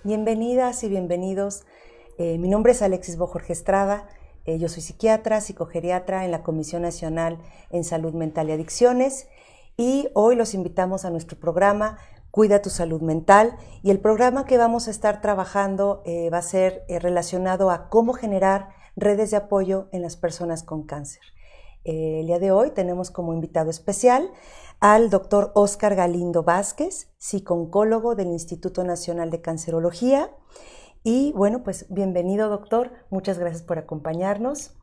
Bienvenidas y bienvenidos. Mi nombre es Alexis Bojorge Estrada. Yo soy psiquiatra, psicogeriatra en la Comisión Nacional en Salud Mental y Adicciones. Y hoy los invitamos a nuestro programa Cuida tu Salud Mental. Y el programa que vamos a estar trabajando va a ser relacionado a cómo generar redes de apoyo en las personas con cáncer. El día de hoy tenemos como invitado especial al doctor Óscar Galindo Vázquez, psicooncólogo del Instituto Nacional de Cancerología. Y bueno, pues bienvenido, doctor. Muchas gracias por acompañarnos.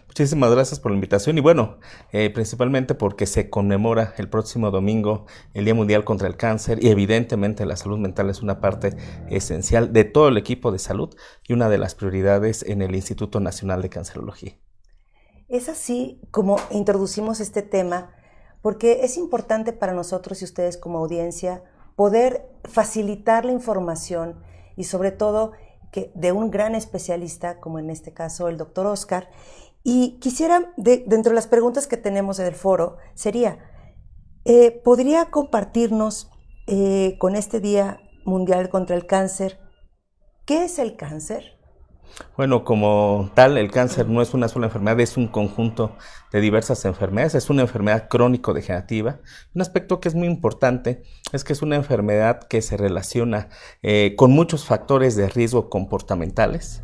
Muchísimas gracias por la invitación y bueno, principalmente porque se conmemora el próximo domingo el Día Mundial contra el Cáncer y evidentemente la salud mental es una parte esencial de todo el equipo de salud y una de las prioridades en el Instituto Nacional de Cancerología. Es así como introducimos este tema, porque es importante para nosotros y ustedes como audiencia poder facilitar la información y sobre todo que de un gran especialista, como en este caso el doctor Óscar. Y quisiera, dentro de las preguntas que tenemos en el foro, sería, ¿podría compartirnos con este Día Mundial contra el Cáncer, qué es el cáncer? Bueno, como tal, el cáncer no es una sola enfermedad, es un conjunto de diversas enfermedades, es una enfermedad crónico-degenerativa. Un aspecto que es muy importante es que es una enfermedad que se relaciona con muchos factores de riesgo comportamentales,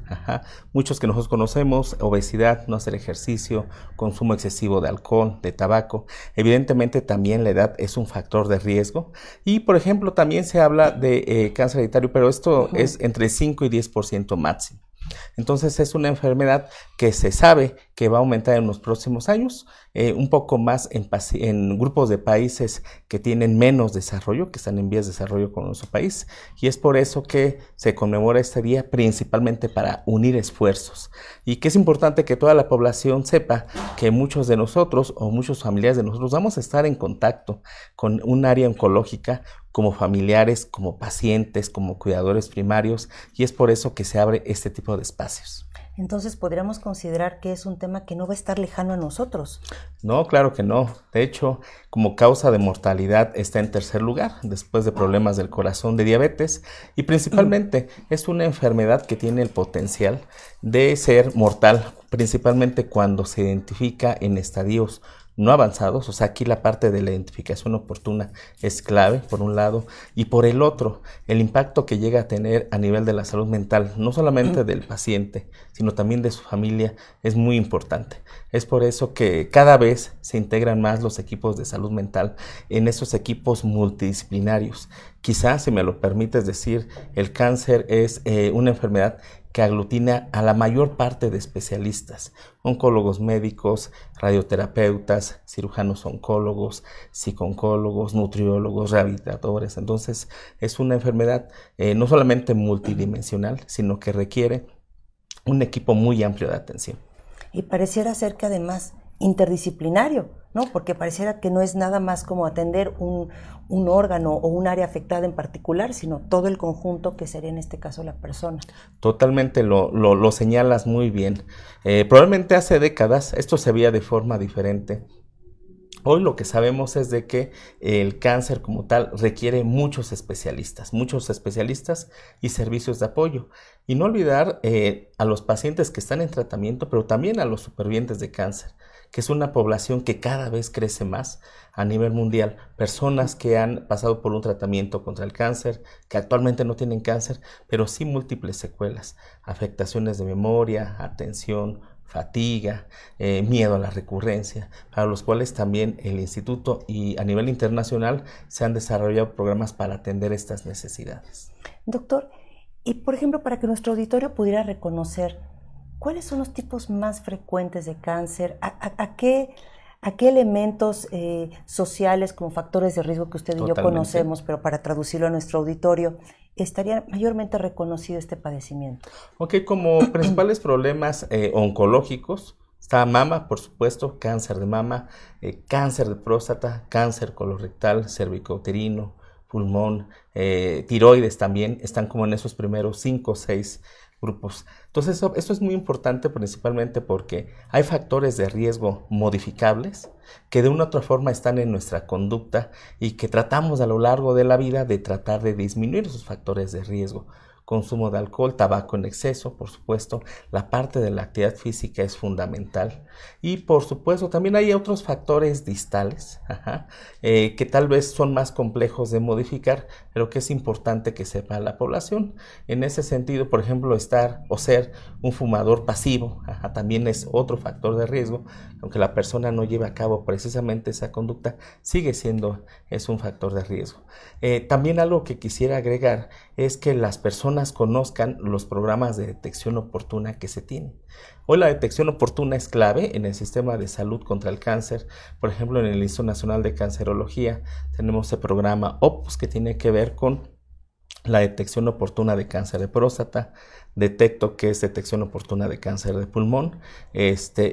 muchos que nosotros conocemos: obesidad, no hacer ejercicio, consumo excesivo de alcohol, de tabaco. Evidentemente también la edad es un factor de riesgo y, por ejemplo, también se habla de cáncer hereditario, pero esto es entre 5 y 10% máximo. Entonces es una enfermedad que se sabe que va a aumentar en los próximos años, un poco más en grupos de países que tienen menos desarrollo, que están en vías de desarrollo con nuestro país, y es por eso que se conmemora este día principalmente para unir esfuerzos y que es importante que toda la población sepa que muchos de nosotros o muchos familiares de nosotros vamos a estar en contacto con un área oncológica como familiares, como pacientes, como cuidadores primarios, y es por eso que se abre este tipo de espacios. Entonces, ¿podríamos considerar que es un tema que no va a estar lejano a nosotros? No, claro que no. De hecho, como causa de mortalidad está en tercer lugar, después de problemas del corazón, de diabetes, y principalmente es una enfermedad que tiene el potencial de ser mortal, principalmente cuando se identifica en estadios no avanzados. O sea, aquí la parte de la identificación oportuna es clave, por un lado, y por el otro, el impacto que llega a tener a nivel de la salud mental, no solamente del paciente, sino también de su familia, es muy importante. Es por eso que cada vez se integran más los equipos de salud mental en esos equipos multidisciplinarios. Quizás, si me lo permites decir, el cáncer es una enfermedad que aglutina a la mayor parte de especialistas: oncólogos médicos, radioterapeutas, cirujanos oncólogos, psicooncólogos, nutriólogos, rehabilitadores. Entonces es una enfermedad no solamente multidimensional, sino que requiere un equipo muy amplio de atención. Y pareciera ser que además interdisciplinario, ¿no? Porque pareciera que no es nada más como atender un órgano o un área afectada en particular, sino todo el conjunto que sería en este caso la persona. Totalmente lo señalas muy bien. Probablemente hace décadas esto se veía de forma diferente. Hoy lo que sabemos es de que el cáncer como tal requiere muchos especialistas y servicios de apoyo. Y no olvidar a los pacientes que están en tratamiento, pero también a los supervivientes de cáncer, que es una población que cada vez crece más a nivel mundial. Personas que han pasado por un tratamiento contra el cáncer, que actualmente no tienen cáncer, pero sí múltiples secuelas, afectaciones de memoria, atención, fatiga, miedo a la recurrencia, para los cuales también el instituto y a nivel internacional se han desarrollado programas para atender estas necesidades. Doctor, y por ejemplo, para que nuestro auditorio pudiera reconocer, ¿cuáles son los tipos más frecuentes de cáncer? ¿A qué elementos sociales como factores de riesgo que usted y yo conocemos, pero para traducirlo a nuestro auditorio, estaría mayormente reconocido este padecimiento? Ok, como principales problemas oncológicos está mama, por supuesto, cáncer de mama, cáncer de próstata, cáncer colorectal, cervicouterino, pulmón, tiroides también, están como en esos primeros 5 o 6 grupos. Entonces, esto es muy importante principalmente porque hay factores de riesgo modificables que de una u otra forma están en nuestra conducta y que tratamos a lo largo de la vida de tratar de disminuir esos factores de riesgo. Consumo de alcohol, tabaco en exceso, por supuesto, la parte de la actividad física es fundamental. Y por supuesto también hay otros factores distales, que tal vez son más complejos de modificar, pero que es importante que sepa la población. En ese sentido, por ejemplo, estar o ser un fumador pasivo, también es otro factor de riesgo, aunque la persona no lleve a cabo precisamente esa conducta, sigue siendo, es un factor de riesgo. También algo que quisiera agregar es que las personas conozcan los programas de detección oportuna que se tienen. Hoy la detección oportuna es clave en el sistema de salud contra el cáncer. Por ejemplo, en el Instituto Nacional de Cancerología tenemos el programa OPUS que tiene que ver con la detección oportuna de cáncer de próstata, Detecto, que es detección oportuna de cáncer de pulmón,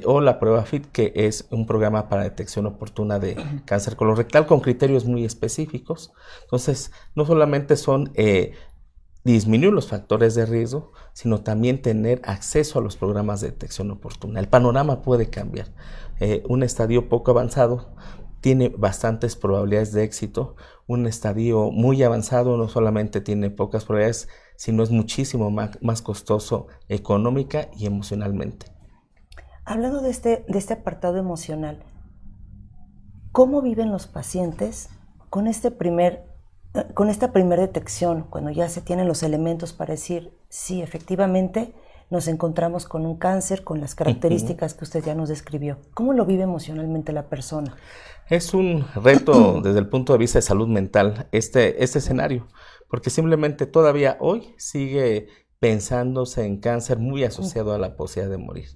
o la prueba FIT, que es un programa para detección oportuna de cáncer colorectal con criterios muy específicos. Entonces, no solamente son disminuir los factores de riesgo, sino también tener acceso a los programas de detección oportuna. El panorama puede cambiar. Un estadio poco avanzado tiene bastantes probabilidades de éxito. Un estadio muy avanzado no solamente tiene pocas probabilidades, sino es muchísimo más costoso económica y emocionalmente. Hablando de este apartado emocional, ¿cómo viven los pacientes con esta primera detección, cuando ya se tienen los elementos para decir, sí, efectivamente nos encontramos con un cáncer, con las características que usted ya nos describió? ¿Cómo lo vive emocionalmente la persona? Es un reto desde el punto de vista de salud mental este escenario, porque simplemente todavía hoy sigue pensándose en cáncer muy asociado a la posibilidad de morir.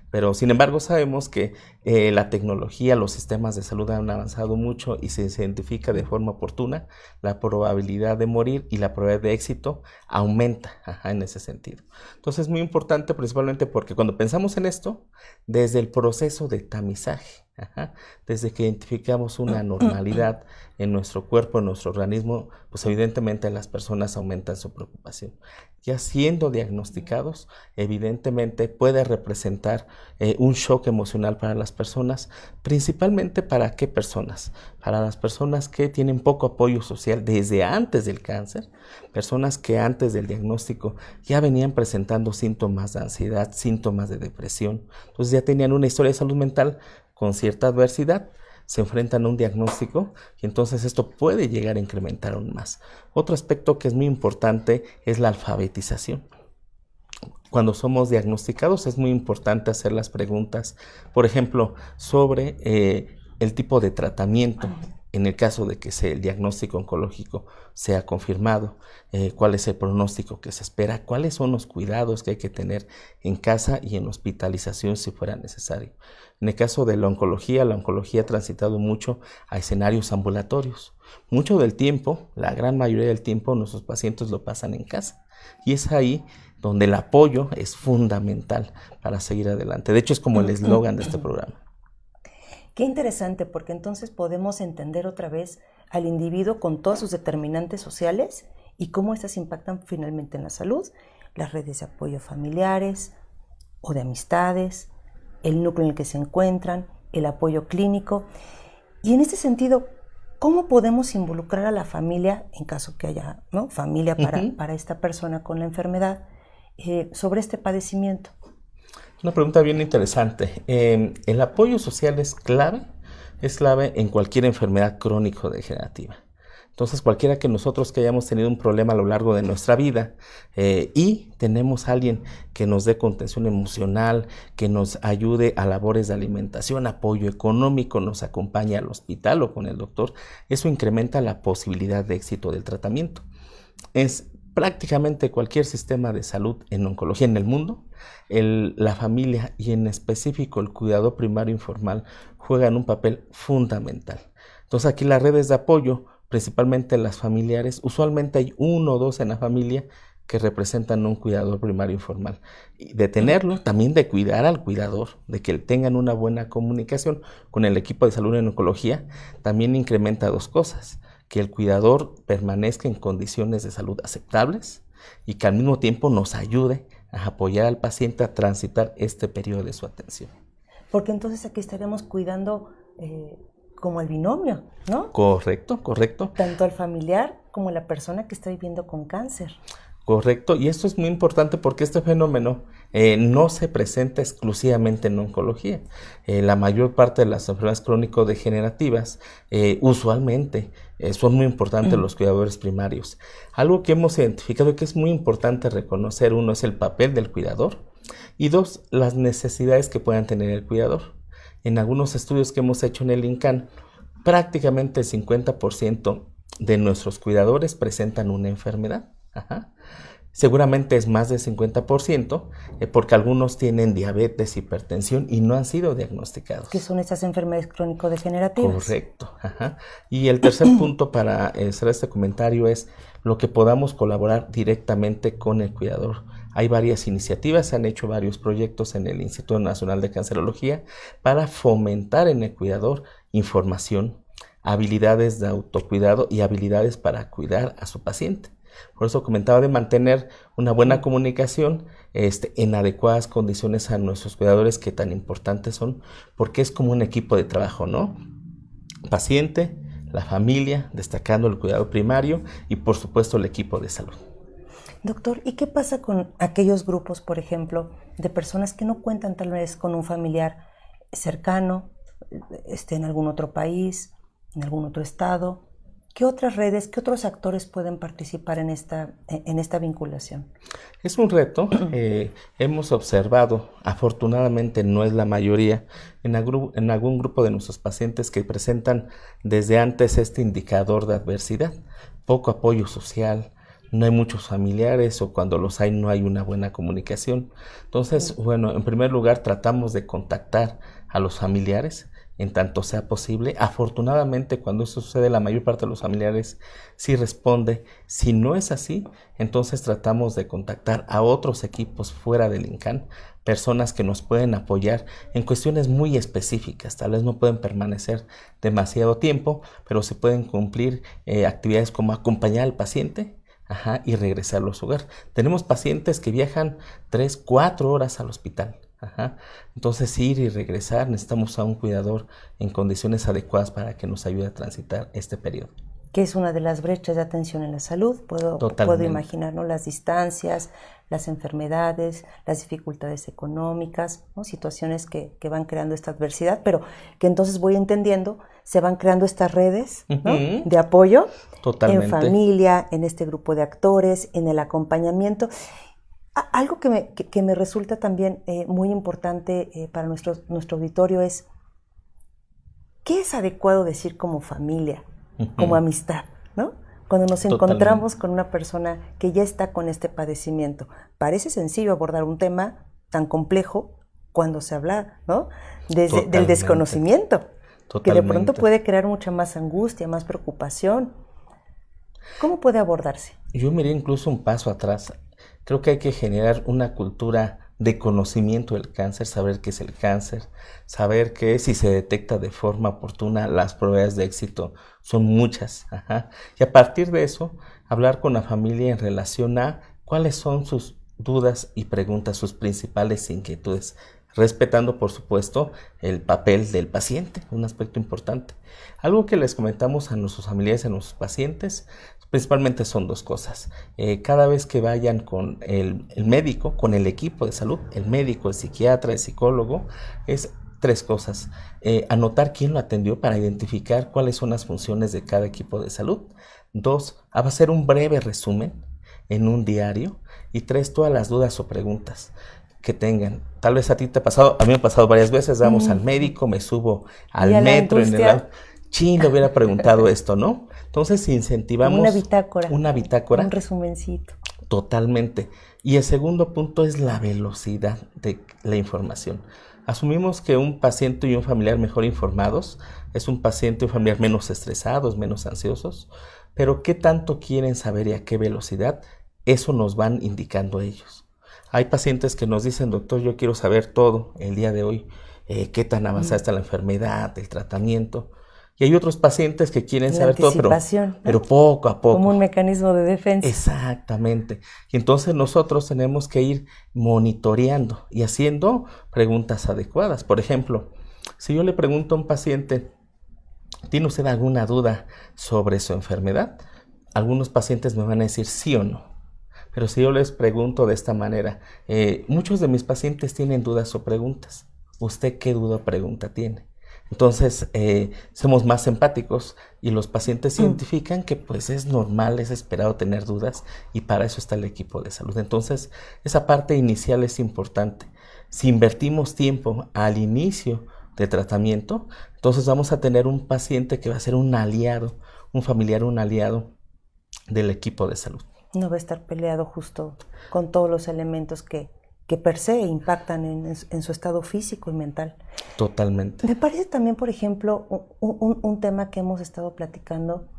Pero sin embargo sabemos que la tecnología, los sistemas de salud han avanzado mucho y se identifica de forma oportuna la probabilidad de morir y la probabilidad de éxito aumenta en ese sentido. Entonces es muy importante principalmente porque cuando pensamos en esto, desde el proceso de tamizaje, desde que identificamos una normalidad en nuestro cuerpo, en nuestro organismo, pues evidentemente las personas aumentan su preocupación. Ya siendo diagnosticados, evidentemente puede representar un shock emocional para las personas, principalmente ¿para qué personas? Para las personas que tienen poco apoyo social desde antes del cáncer, personas que antes del diagnóstico ya venían presentando síntomas de ansiedad, síntomas de depresión, entonces ya tenían una historia de salud mental con cierta adversidad, se enfrentan a un diagnóstico y entonces esto puede llegar a incrementar aún más. Otro aspecto que es muy importante es la alfabetización. Cuando somos diagnosticados es muy importante hacer las preguntas, por ejemplo, sobre el tipo de tratamiento. En el caso de que el diagnóstico oncológico sea confirmado, cuál es el pronóstico que se espera, cuáles son los cuidados que hay que tener en casa y en hospitalización si fuera necesario. En el caso de la oncología ha transitado mucho a escenarios ambulatorios. Mucho del tiempo, la gran mayoría del tiempo, nuestros pacientes lo pasan en casa. Y es ahí donde el apoyo es fundamental para seguir adelante. De hecho, es como el eslogan de este programa. Qué interesante, porque entonces podemos entender otra vez al individuo con todas sus determinantes sociales y cómo estas impactan finalmente en la salud, las redes de apoyo familiares o de amistades, el núcleo en el que se encuentran, el apoyo clínico. Y en este sentido, ¿cómo podemos involucrar a la familia, en caso que haya familia para esta persona con la enfermedad, sobre este padecimiento? Una pregunta bien interesante. El apoyo social es clave en cualquier enfermedad crónico-degenerativa. Entonces, cualquiera que nosotros que hayamos tenido un problema a lo largo de nuestra vida y tenemos a alguien que nos dé contención emocional, que nos ayude a labores de alimentación, apoyo económico, nos acompañe al hospital o con el doctor, eso incrementa la posibilidad de éxito del tratamiento. Es prácticamente cualquier sistema de salud en oncología en el mundo, la familia y en específico el cuidador primario informal juegan un papel fundamental. Entonces aquí las redes de apoyo, principalmente las familiares, usualmente hay 1 o 2 en la familia que representan un cuidador primario informal. Y de tenerlo, también de cuidar al cuidador, de que tengan una buena comunicación con el equipo de salud en oncología, también incrementa 2 cosas. que el cuidador permanezca en condiciones de salud aceptables y que al mismo tiempo nos ayude a apoyar al paciente a transitar este periodo de su atención. Porque entonces aquí estaríamos cuidando como el binomio, ¿no? Correcto, correcto. Tanto al familiar como a la persona que está viviendo con cáncer. Correcto, y esto es muy importante porque este fenómeno no se presenta exclusivamente en oncología. La mayor parte de las enfermedades crónico-degenerativas usualmente son muy importantes los cuidadores primarios. Algo que hemos identificado y que es muy importante reconocer, uno, es el papel del cuidador y dos, las necesidades que puedan tener el cuidador. En algunos estudios que hemos hecho en el INCAN, prácticamente el 50% de nuestros cuidadores presentan una enfermedad. Ajá. Seguramente es más del 50% porque algunos tienen diabetes, hipertensión y no han sido diagnosticados. ¿Qué son estas enfermedades crónico-degenerativas? Correcto. Ajá. Y el tercer punto para cerrar este comentario es lo que podamos colaborar directamente con el cuidador. Hay varias iniciativas, se han hecho varios proyectos en el Instituto Nacional de Cancerología para fomentar en el cuidador información, habilidades de autocuidado y habilidades para cuidar a su paciente. Por eso comentaba de mantener una buena comunicación en adecuadas condiciones a nuestros cuidadores, que tan importantes son, porque es como un equipo de trabajo, ¿no? Paciente, la familia, destacando el cuidado primario y por supuesto el equipo de salud. Doctor, ¿y qué pasa con aquellos grupos, por ejemplo, de personas que no cuentan tal vez con un familiar cercano, en algún otro país, en algún otro estado? ¿Qué otras redes, qué otros actores pueden participar en esta vinculación? Es un reto. Hemos observado, afortunadamente no es la mayoría, en algún grupo de nuestros pacientes que presentan desde antes este indicador de adversidad, poco apoyo social, no hay muchos familiares o cuando los hay no hay una buena comunicación. Entonces, bueno, en primer lugar tratamos de contactar a los familiares en tanto sea posible. Afortunadamente, cuando eso sucede, la mayor parte de los familiares sí responde. Si no es así, entonces tratamos de contactar a otros equipos fuera del INCAN, personas que nos pueden apoyar en cuestiones muy específicas. Tal vez no pueden permanecer demasiado tiempo, pero se pueden cumplir actividades como acompañar al paciente y regresarlo a su hogar. Tenemos pacientes que viajan 3, 4 horas al hospital. Entonces ir y regresar, necesitamos a un cuidador en condiciones adecuadas para que nos ayude a transitar este periodo. Que es una de las brechas de atención en la salud. Puedo imaginar, ¿no?, las distancias, las enfermedades, las dificultades económicas, ¿no?, situaciones que van creando esta adversidad, pero que entonces voy entendiendo, se van creando estas redes, ¿no?, de apoyo. Totalmente. En familia, en este grupo de actores, en el acompañamiento. Algo que me resulta también muy importante para nuestro auditorio es, ¿qué es adecuado decir como familia, como amistad, ¿no? Cuando nos encontramos con una persona que ya está con este padecimiento? Parece sencillo abordar un tema tan complejo cuando se habla, ¿no?, del desconocimiento, que de pronto puede crear mucha más angustia, más preocupación. ¿Cómo puede abordarse? Yo miré incluso un paso atrás. Creo que hay que generar una cultura de conocimiento del cáncer, saber qué es el cáncer, saber que si se detecta de forma oportuna, las probabilidades de éxito son muchas. Y a partir de eso, hablar con la familia en relación a cuáles son sus dudas y preguntas, sus principales inquietudes, respetando, por supuesto, el papel del paciente, un aspecto importante. Algo que les comentamos a nuestros familiares, a nuestros pacientes, principalmente son dos cosas. Cada vez que vayan con el médico, con el equipo de salud, el médico, el psiquiatra, el psicólogo, es 3 cosas. Anotar quién lo atendió para identificar cuáles son las funciones de cada equipo de salud. 2, hacer un breve resumen en un diario. Y 3, todas las dudas o preguntas que tengan. Tal vez a ti te ha pasado, a mí me ha pasado varias veces, vamos al médico, me subo al metro, en el le hubiera preguntado esto, ¿no? Entonces incentivamos una bitácora, un resumencito. Totalmente. Y el segundo punto es la velocidad de la información. Asumimos que un paciente y un familiar mejor informados es un paciente y un familiar menos estresados, menos ansiosos, pero ¿qué tanto quieren saber y a qué velocidad? Eso nos van indicando ellos. Hay pacientes que nos dicen, doctor, yo quiero saber todo el día de hoy, qué tan avanzada está la enfermedad, el tratamiento. Y hay otros pacientes que quieren saber todo, pero poco a poco. Como un mecanismo de defensa. Exactamente. Y entonces nosotros tenemos que ir monitoreando y haciendo preguntas adecuadas. Por ejemplo, si yo le pregunto a un paciente, ¿tiene usted alguna duda sobre su enfermedad? Algunos pacientes me van a decir sí o no. Pero si yo les pregunto de esta manera, muchos de mis pacientes tienen dudas o preguntas. ¿Usted qué duda o pregunta tiene? Entonces, somos más empáticos y los pacientes identifican que pues es normal, es esperado tener dudas y para eso está el equipo de salud. Entonces, esa parte inicial es importante. Si invertimos tiempo al inicio de tratamiento, entonces vamos a tener un paciente que va a ser un aliado, un familiar, un aliado del equipo de salud. No va a estar peleado justo con todos los elementos que per se impactan en su estado físico y mental. Totalmente. Me parece también, por ejemplo, un tema que hemos estado platicando.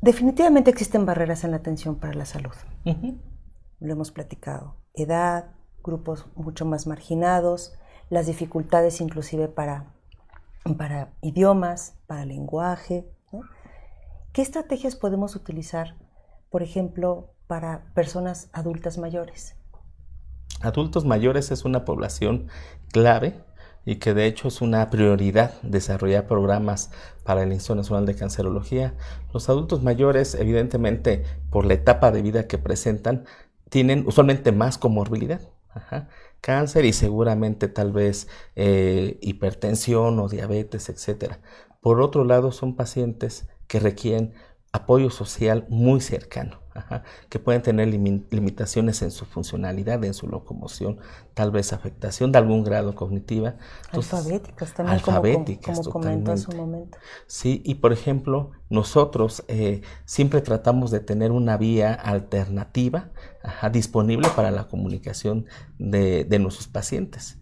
Definitivamente existen barreras en la atención para la salud. Lo hemos platicado. Edad, grupos mucho más marginados, las dificultades inclusive para idiomas, para lenguaje, ¿no? ¿Qué estrategias podemos utilizar, por ejemplo, para personas adultas mayores? Adultos mayores es una población clave y que de hecho es una prioridad desarrollar programas para el Instituto Nacional de Cancerología. Los adultos mayores, evidentemente, por la etapa de vida que presentan, tienen usualmente más comorbilidad. Cáncer y seguramente tal vez hipertensión o diabetes, etcétera. Por otro lado, son pacientes que requieren apoyo social muy cercano, que pueden tener limitaciones en su funcionalidad, en su locomoción, tal vez afectación de algún grado cognitiva. Entonces, alfabéticas también, como comentó en su momento. Sí, y por ejemplo, nosotros siempre tratamos de tener una vía alternativa disponible para la comunicación de nuestros pacientes.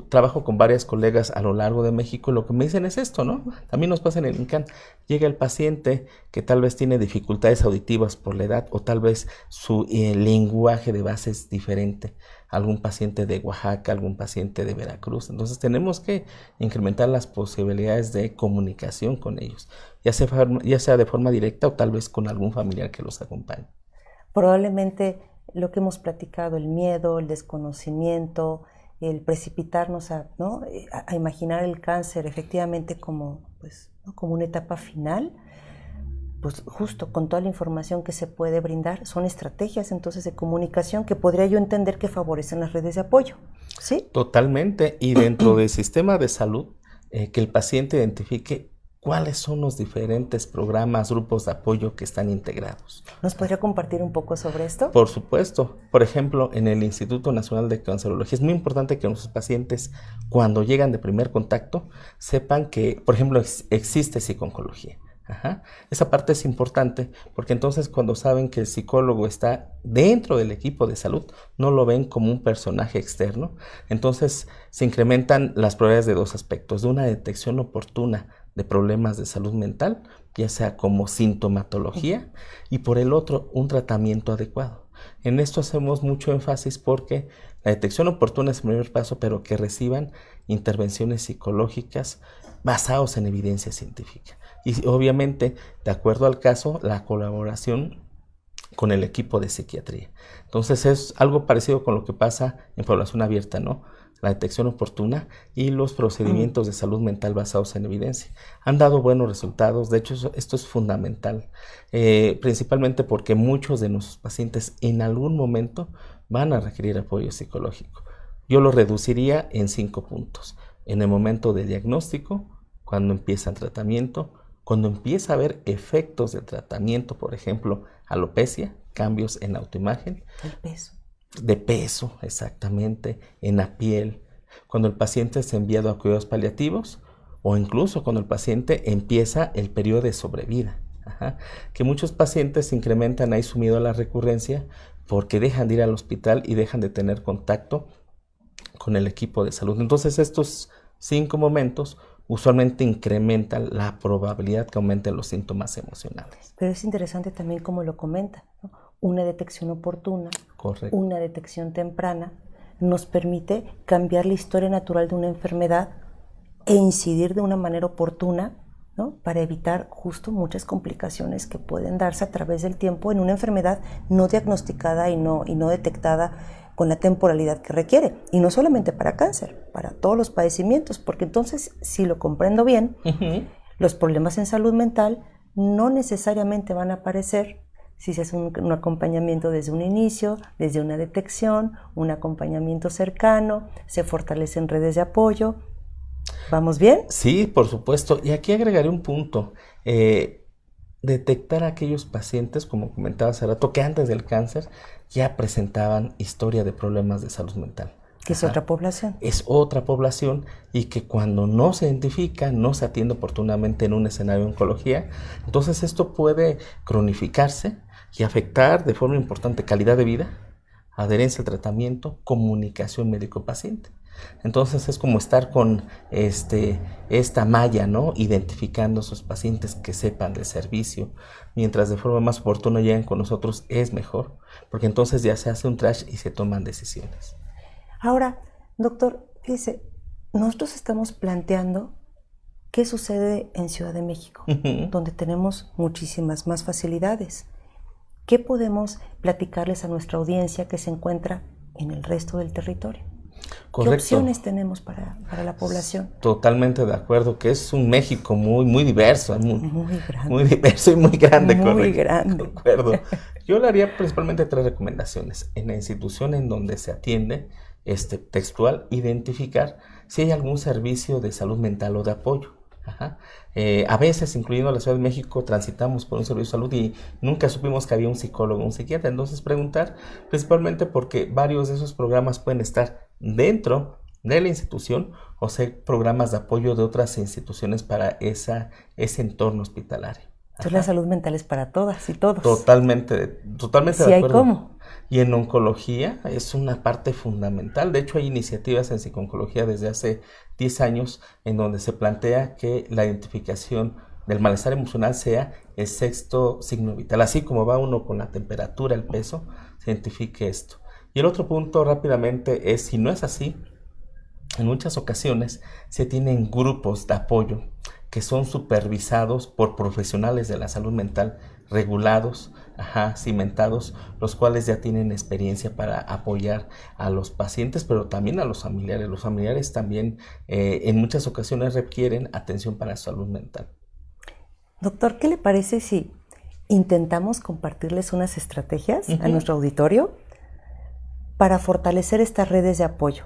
Trabajo con varias colegas a lo largo de México y lo que me dicen es esto, ¿no? También nos pasa en el INCAN. Llega el paciente que tal vez tiene dificultades auditivas por la edad o tal vez su lenguaje de base es diferente. Algún paciente de Oaxaca, algún paciente de Veracruz. Entonces tenemos que incrementar las posibilidades de comunicación con ellos, ya sea de forma directa o tal vez con algún familiar que los acompañe. Probablemente lo que hemos platicado, el miedo, el desconocimiento, el precipitarnos a imaginar el cáncer efectivamente como una etapa final, pues justo con toda la información que se puede brindar, son estrategias entonces de comunicación que podría yo entender que favorecen las redes de apoyo, ¿sí? Totalmente, y dentro del sistema de salud, que el paciente identifique cuáles son los diferentes programas, grupos de apoyo que están integrados. ¿Nos podría compartir un poco sobre esto? Por supuesto. Por ejemplo, en el Instituto Nacional de Cancerología es muy importante que nuestros pacientes, cuando llegan de primer contacto, sepan que, por ejemplo, existe psico-oncología. Esa parte es importante porque entonces cuando saben que el psicólogo está dentro del equipo de salud, no lo ven como un personaje externo, entonces se incrementan las probabilidades de dos aspectos, de una detección oportuna de problemas de salud mental, ya sea como sintomatología, y por el otro, un tratamiento adecuado. En esto hacemos mucho énfasis porque la detección oportuna es el primer paso, pero que reciban intervenciones psicológicas basadas en evidencia científica. Y obviamente, de acuerdo al caso, la colaboración con el equipo de psiquiatría. Entonces es algo parecido con lo que pasa en población abierta, ¿no? La detección oportuna y los procedimientos de salud mental basados en evidencia. Han dado buenos resultados, de hecho esto es fundamental, principalmente porque muchos de nuestros pacientes en algún momento van a requerir apoyo psicológico. Yo lo reduciría en 5 puntos. En el momento de diagnóstico, cuando empieza el tratamiento, cuando empieza a haber efectos del tratamiento, por ejemplo, alopecia, cambios en la autoimagen. El peso. De peso, exactamente, en la piel, cuando el paciente es enviado a cuidados paliativos o incluso cuando el paciente empieza el periodo de sobrevida. Que muchos pacientes incrementan ahí su miedo a la recurrencia porque dejan de ir al hospital y dejan de tener contacto con el equipo de salud. Entonces estos 5 momentos usualmente incrementan la probabilidad que aumenten los síntomas emocionales. Pero es interesante también como lo comenta, ¿no? Una detección oportuna, correcto, una detección temprana, nos permite cambiar la historia natural de una enfermedad e incidir de una manera oportuna, ¿no? Para evitar justo muchas complicaciones que pueden darse a través del tiempo en una enfermedad no diagnosticada y no detectada con la temporalidad que requiere. Y no solamente para cáncer, para todos los padecimientos, porque entonces, si lo comprendo bien, los problemas en salud mental no necesariamente van a aparecer si se hace un acompañamiento desde un inicio, desde una detección, un acompañamiento cercano, se fortalecen redes de apoyo. ¿Vamos bien? Sí, por supuesto. Y aquí agregaré un punto. Detectar a aquellos pacientes, como comentaba hace rato, que antes del cáncer ya presentaban historia de problemas de salud mental. Que es otra población. Es otra población y que cuando no se identifica, no se atiende oportunamente en un escenario de oncología, entonces esto puede cronificarse y afectar de forma importante calidad de vida, adherencia al tratamiento, comunicación médico-paciente. Entonces es como estar con esta malla, ¿no? Identificando a esos pacientes que sepan de servicio, mientras de forma más oportuna lleguen con nosotros es mejor, porque entonces ya se hace un triage y se toman decisiones. Ahora, doctor, fíjese, nosotros estamos planteando qué sucede en Ciudad de México, donde tenemos muchísimas más facilidades. ¿Qué podemos platicarles a nuestra audiencia que se encuentra en el resto del territorio? Correcto. ¿Qué opciones tenemos para la población? Totalmente de acuerdo, que es un México muy diverso, muy grande. Muy diverso y muy grande. Muy grande. De acuerdo. Yo le haría principalmente 3 recomendaciones. En la institución en donde se atiende, textual, identificar si hay algún servicio de salud mental o de apoyo. A veces, incluyendo la Ciudad de México, transitamos por un servicio de salud y nunca supimos que había un psicólogo o un psiquiatra. Entonces preguntar, principalmente porque varios de esos programas pueden estar dentro de la institución o ser programas de apoyo de otras instituciones para ese entorno hospitalario. Entonces la salud mental es para todas y todos. Totalmente sí, de acuerdo. Hay cómo. Y en oncología es una parte fundamental. De hecho, hay iniciativas en psiconcología desde hace 10 años en donde se plantea que la identificación del malestar emocional sea el 6º signo vital. Así como va uno con la temperatura, el peso, se identifique esto. Y el otro punto rápidamente es, si no es así, en muchas ocasiones se tienen grupos de apoyo que son supervisados por profesionales de la salud mental regulados, cimentados, los cuales ya tienen experiencia para apoyar a los pacientes, pero también a los familiares. Los familiares también en muchas ocasiones requieren atención para su salud mental. Doctor, ¿qué le parece si intentamos compartirles unas estrategias a nuestro auditorio para fortalecer estas redes de apoyo?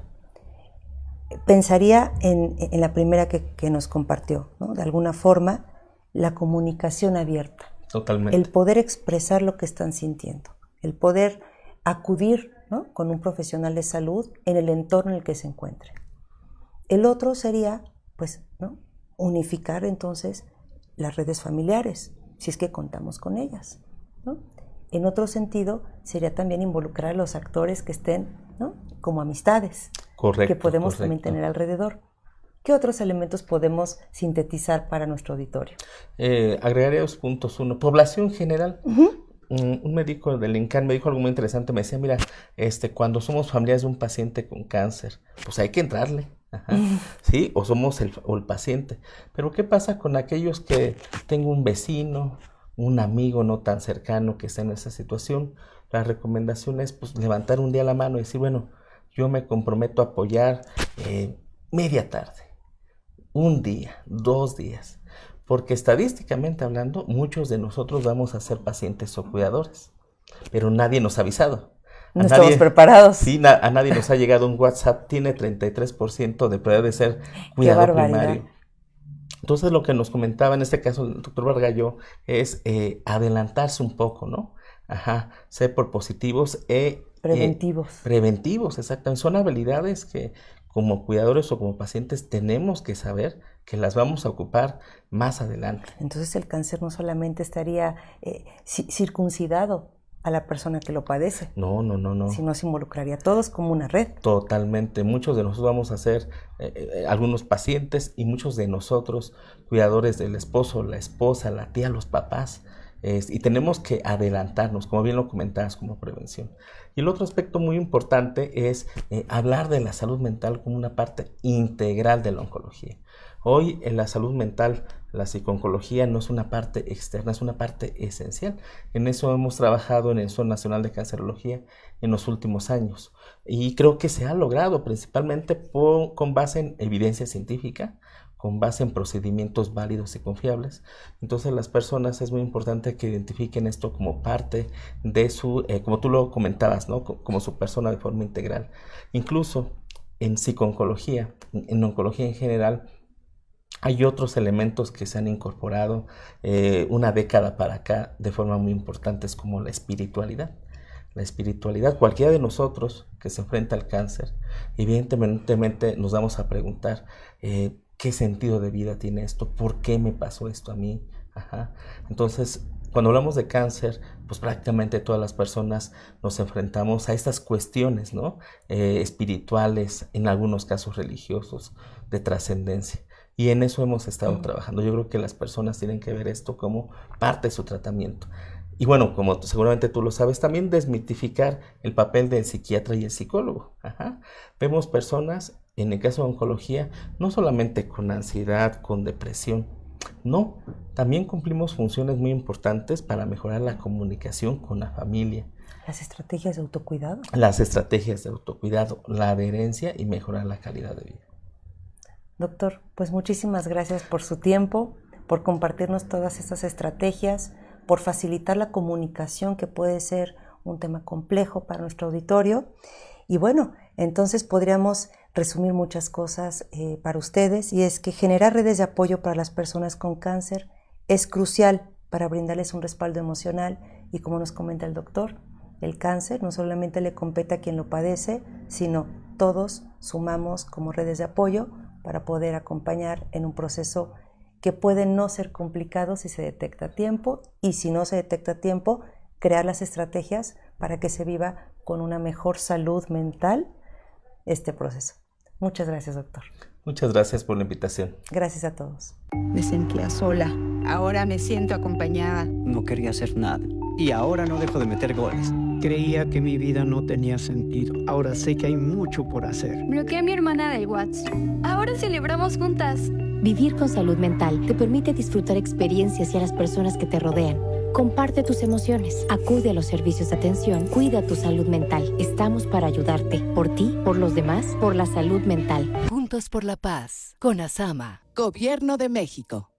Pensaría en la primera que nos compartió, ¿no? De alguna forma, la comunicación abierta. Totalmente. El poder expresar lo que están sintiendo, el poder acudir, ¿no? Con un profesional de salud en el entorno en el que se encuentre. El otro sería, pues, ¿no? Unificar entonces las redes familiares, si es que contamos con ellas, ¿no? En otro sentido, sería también involucrar a los actores que estén, ¿no? Como amistades, correcto, que podemos también tener alrededor. ¿Qué otros elementos podemos sintetizar para nuestro auditorio? Agregaría 2 puntos. 1, población general. Un médico del INCAN me dijo algo muy interesante. Me decía, mira, cuando somos familiares de un paciente con cáncer, pues hay que entrarle. ¿Sí? O somos el paciente. Pero ¿qué pasa con aquellos que tengo un vecino, un amigo no tan cercano que está en esa situación? La recomendación es, pues, levantar un día la mano y decir, bueno, yo me comprometo a apoyar media tarde, un día, 2 días, porque estadísticamente hablando, muchos de nosotros vamos a ser pacientes o cuidadores, pero nadie nos ha avisado. No estamos preparados. Sí, a nadie nos ha llegado un WhatsApp, tiene 33% de probabilidad de ser cuidador primario. Entonces lo que nos comentaba en este caso el doctor Bargallo es adelantarse un poco, ¿no? Ser por positivos preventivos. Preventivos, exactamente. Son habilidades que como cuidadores o como pacientes tenemos que saber que las vamos a ocupar más adelante. Entonces el cáncer no solamente estaría circuncidado a la persona que lo padece. No. Sino se involucraría a todos como una red. Totalmente. Muchos de nosotros vamos a ser algunos pacientes y muchos de nosotros cuidadores del esposo, la esposa, la tía, los papás. y tenemos que adelantarnos, como bien lo comentabas, como prevención. Y el otro aspecto muy importante es hablar de la salud mental como una parte integral de la oncología. Hoy en la salud mental, la psico-oncología no es una parte externa, es una parte esencial. En eso hemos trabajado en el Instituto Nacional de Cancerología en los últimos años. Y creo que se ha logrado principalmente con base en evidencia científica, con base en procedimientos válidos y confiables. Entonces las personas es muy importante que identifiquen esto como parte de su, como tú lo comentabas, ¿no? Como su persona de forma integral. Incluso en psico-oncología, en oncología en general, hay otros elementos que se han incorporado una década para acá de forma muy importante, es como la espiritualidad. La espiritualidad, cualquiera de nosotros que se enfrenta al cáncer, evidentemente nos vamos a preguntar ¿qué sentido de vida tiene esto? ¿Por qué me pasó esto a mí? Ajá. Entonces, cuando hablamos de cáncer, pues prácticamente todas las personas nos enfrentamos a estas cuestiones, ¿no? Espirituales, en algunos casos religiosos, de trascendencia. Y en eso hemos estado trabajando. Yo creo que las personas tienen que ver esto como parte de su tratamiento. Y bueno, como seguramente tú lo sabes, también desmitificar el papel del psiquiatra y el psicólogo. Ajá. Vemos personas, en el caso de oncología, no solamente con ansiedad, con depresión, no, también cumplimos funciones muy importantes para mejorar la comunicación con la familia. Las estrategias de autocuidado. Las estrategias de autocuidado, la adherencia y mejorar la calidad de vida. Doctor, pues muchísimas gracias por su tiempo, por compartirnos todas estas estrategias, por facilitar la comunicación, que puede ser un tema complejo para nuestro auditorio. Y bueno, entonces podríamos resumir muchas cosas para ustedes, y es que generar redes de apoyo para las personas con cáncer es crucial para brindarles un respaldo emocional, y como nos comenta el doctor, el cáncer no solamente le compete a quien lo padece, sino todos sumamos como redes de apoyo para poder acompañar en un proceso que puede no ser complicado si se detecta a tiempo, y si no se detecta a tiempo, crear las estrategias para que se viva con una mejor salud mental este proceso. Muchas gracias, doctor. Muchas gracias por la invitación. Gracias a todos. Me sentía sola. Ahora me siento acompañada. No quería hacer nada. Y ahora no dejo de meter goles. Creía que mi vida no tenía sentido. Ahora sé que hay mucho por hacer. Bloqueé a mi hermana del WhatsApp. Ahora celebramos juntas. Vivir con salud mental te permite disfrutar experiencias y a las personas que te rodean. Comparte tus emociones. Acude a los servicios de atención. Cuida tu salud mental. Estamos para ayudarte. Por ti, por los demás, por la salud mental. Juntos por la paz. Con ASAMA. Gobierno de México.